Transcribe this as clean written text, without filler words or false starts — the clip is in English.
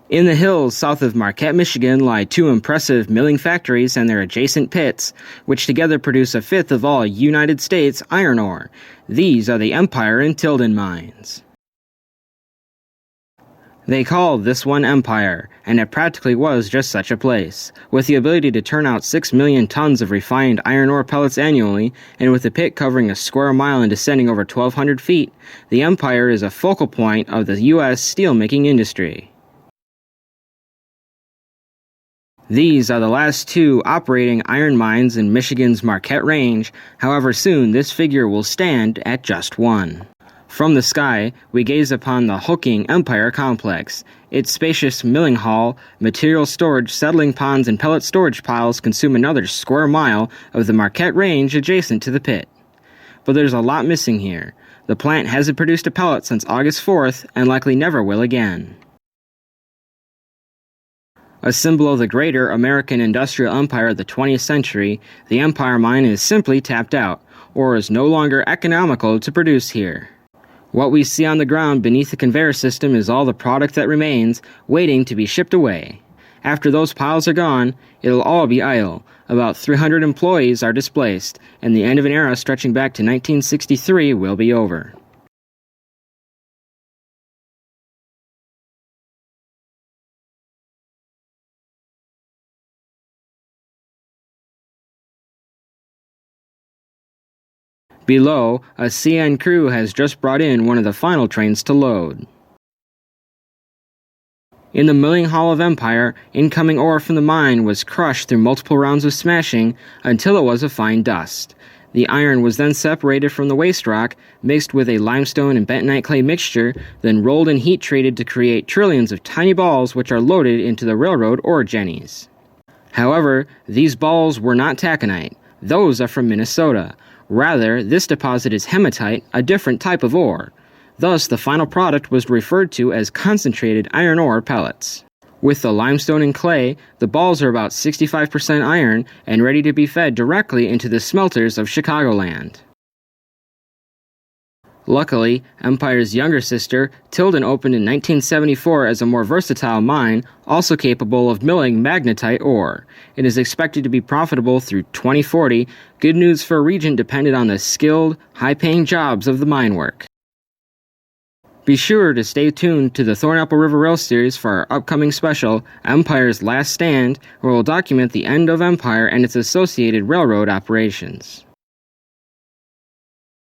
In the hills south of Marquette, Michigan lie two impressive milling factories and their adjacent pits, which together produce a fifth of all United States iron ore. These are the Empire and Tilden mines. They called this one Empire, and it practically was just such a place. With the ability to turn out 6 million tons of refined iron ore pellets annually, and with the pit covering a square mile and descending over 1,200 feet, the Empire is a focal point of the U.S. steelmaking industry. These are the last two operating iron mines in Michigan's Marquette Range. However, soon this figure will stand at just one. From the sky, we gaze upon the hulking Empire complex. Its spacious milling hall, material storage, settling ponds, and pellet storage piles consume another square mile of the Marquette Range adjacent to the pit. But there's a lot missing here. The plant hasn't produced a pellet since August 4th and likely never will again. A symbol of the greater American industrial empire of the 20th century, the Empire mine is simply tapped out, or is no longer economical to produce here. What we see on the ground beneath the conveyor system is all the product that remains, waiting to be shipped away. After those piles are gone, it'll all be idle. About 300 employees are displaced, and the end of an era stretching back to 1963 will be over. Below, a CN crew has just brought in one of the final trains to load. In the milling hall of Empire, incoming ore from the mine was crushed through multiple rounds of smashing until it was a fine dust. The iron was then separated from the waste rock, mixed with a limestone and bentonite clay mixture, then rolled and heat treated to create trillions of tiny balls which are loaded into the railroad ore jennies. However, these balls were not taconite. Those are from Minnesota. Rather, this deposit is hematite, a different type of ore. Thus, the final product was referred to as concentrated iron ore pellets. With the limestone and clay, the balls are about 65% iron and ready to be fed directly into the smelters of Chicagoland. Luckily, Empire's younger sister, Tilden, opened in 1974 as a more versatile mine, also capable of milling magnetite ore. It is expected to be profitable through 2040, good news for a region dependent on the skilled, high-paying jobs of the mine work. Be sure to stay tuned to the Thornapple River Rail series for our upcoming special, Empire's Last Stand, where we'll document the end of Empire and its associated railroad operations.